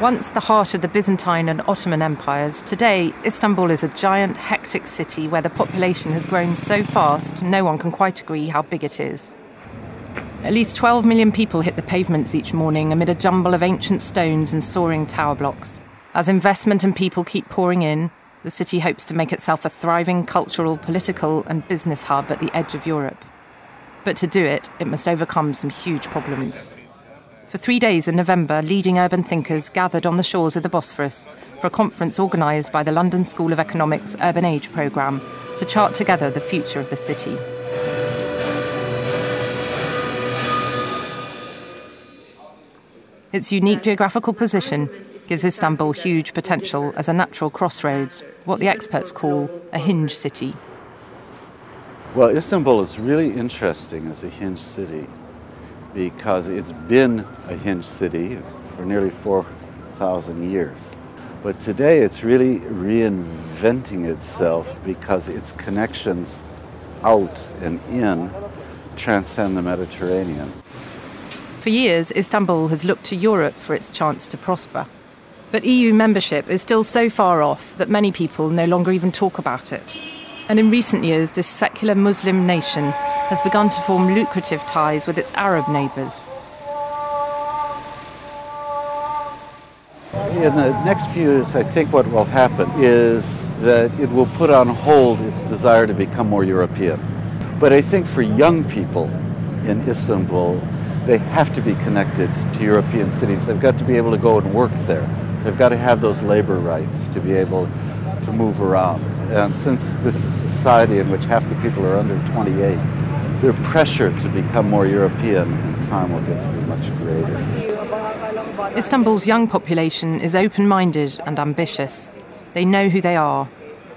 Once the heart of the Byzantine and Ottoman empires, today Istanbul is a giant, hectic city where the population has grown so fast no one can quite agree how big it is. At least 12 million people hit the pavements each morning amid a jumble of ancient stones and soaring tower blocks. As investment and people keep pouring in, the city hopes to make itself a thriving cultural, political and business hub at the edge of Europe. But to do it, it must overcome some huge problems. For 3 days in November, leading urban thinkers gathered on the shores of the Bosphorus for a conference organised by the London School of Economics Urban Age programme to chart together the future of the city. Its unique geographical position gives Istanbul huge potential as a natural crossroads, what the experts call a hinge city. Well, Istanbul is really interesting as a hinge city because it's been a hinge city for nearly 4,000 years. But today it's really reinventing itself because its connections out and in transcend the Mediterranean. For years, Istanbul has looked to Europe for its chance to prosper. But EU membership is still so far off that many people no longer even talk about it. And in recent years, this secular Muslim nation has begun to form lucrative ties with its Arab neighbours. In the next few years, I think what will happen is that it will put on hold its desire to become more European. But I think for young people in Istanbul, they have to be connected to European cities. They've got to be able to go and work there. They've got to have those labor rights to be able to move around. And since this is a society in which half the people are under 28, their pressure to become more European in time will get to be much greater. Istanbul's young population is open-minded and ambitious. They know who they are,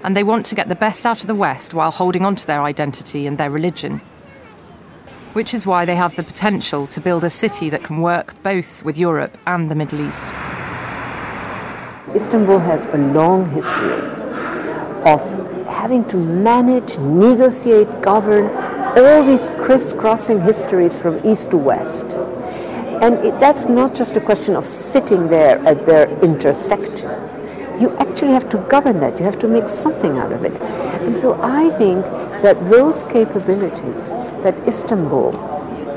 and they want to get the best out of the West while holding on to their identity and their religion. Which is why they have the potential to build a city that can work both with Europe and the Middle East. Istanbul has a long history of having to manage, negotiate, govern all these crisscrossing histories from east to west. And that's not just a question of sitting there at their intersection. You actually have to govern that. You have to make something out of it. And so I think that those capabilities that Istanbul,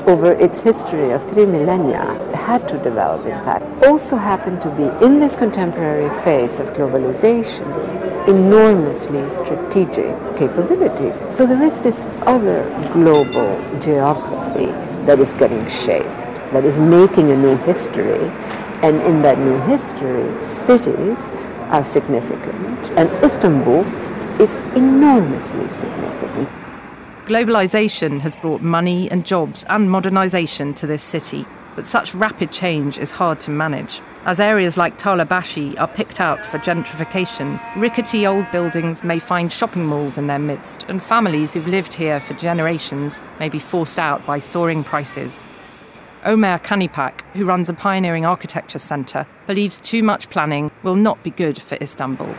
over its history of 3 millennia, had to develop, in fact, also happen to be, in this contemporary phase of globalization, enormously strategic capabilities. So there is this other global geography that is getting shaped, that is making a new history. And in that new history, cities are significant, and Istanbul is enormously significant. Globalization has brought money and jobs and modernization to this city, but such rapid change is hard to manage. As areas like Tarlabaşı are picked out for gentrification, rickety old buildings may find shopping malls in their midst, and families who've lived here for generations may be forced out by soaring prices. Ömer Kanipak, who runs a pioneering architecture centre, believes too much planning will not be good for Istanbul.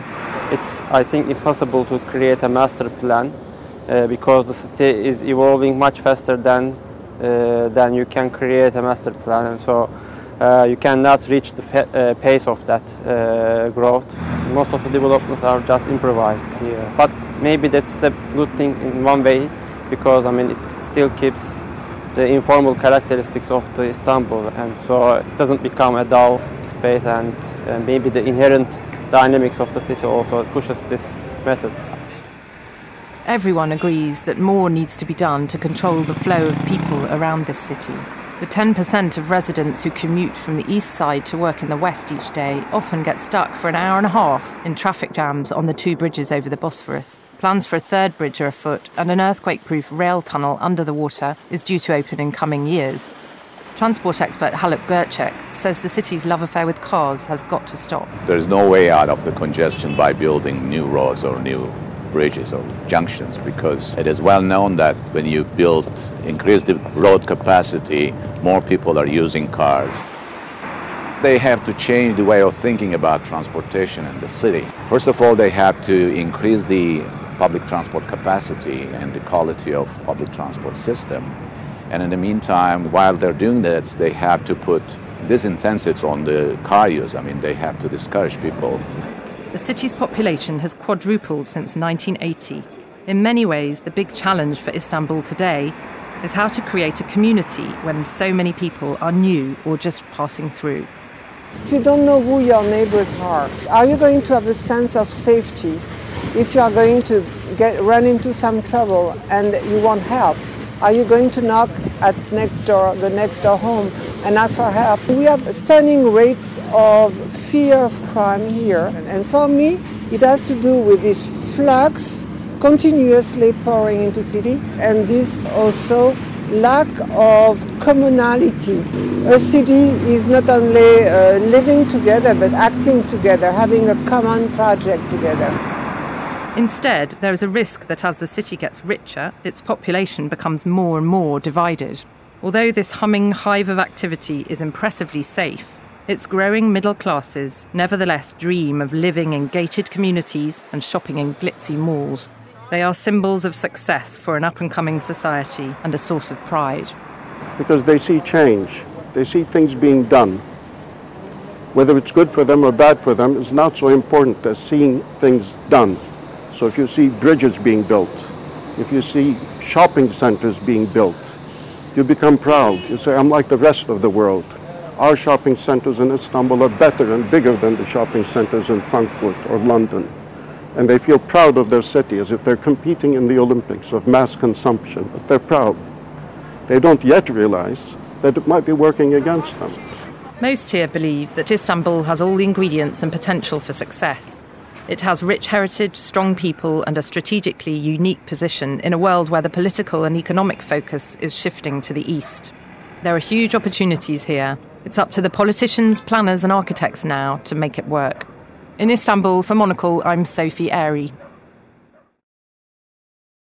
It's, I think, impossible to create a master plan because the city is evolving much faster than you can create a master plan. And so you cannot reach the pace of that growth. Most of the developments are just improvised here. But maybe that's a good thing in one way because, I mean, it still keeps the informal characteristics of the Istanbul, and so it doesn't become a dull space, and maybe the inherent dynamics of the city also pushes this method. Everyone agrees that more needs to be done to control the flow of people around this city. The 10% of residents who commute from the east side to work in the west each day often get stuck for an hour and a half in traffic jams on the 2 bridges over the Bosphorus. Plans for a 3rd bridge are afoot, and an earthquake-proof rail tunnel under the water is due to open in coming years. Transport expert Gerçek says the city's love affair with cars has got to stop. There's no way out of the congestion by building new roads or new bridges or junctions, because it is well known that when you increase the road capacity, more people are using cars. They have to change the way of thinking about transportation in the city. First of all, they have to increase the public transport capacity and the quality of public transport system. And in the meantime, while they're doing this, they have to put disincentives on the car use. I mean, they have to discourage people. The city's population has quadrupled since 1980. In many ways, the big challenge for Istanbul today is how to create a community when so many people are new or just passing through. If you don't know who your neighbors are you going to have a sense of safety? If you are going to run into some trouble and you want help, are you going to knock at the next door home and ask for help? We have stunning rates of fear of crime here. And for me, it has to do with this flux continuously pouring into city, and this also lack of commonality. A city is not only living together, but acting together, having a common project together. Instead, there is a risk that as the city gets richer, its population becomes more and more divided. Although this humming hive of activity is impressively safe, its growing middle classes nevertheless dream of living in gated communities and shopping in glitzy malls. They are symbols of success for an up-and-coming society and a source of pride. Because they see change, they see things being done. Whether it's good for them or bad for them is not so important as seeing things done. So if you see bridges being built, if you see shopping centers being built, you become proud. You say, I'm like the rest of the world. Our shopping centers in Istanbul are better and bigger than the shopping centers in Frankfurt or London. And they feel proud of their city as if they're competing in the Olympics of mass consumption, but they're proud. They don't yet realize that it might be working against them. Most here believe that Istanbul has all the ingredients and potential for success. It has rich heritage, strong people, and a strategically unique position in a world where the political and economic focus is shifting to the east. There are huge opportunities here. It's up to the politicians, planners, and architects now to make it work. In Istanbul, for Monocle, I'm Sophie, ARIE.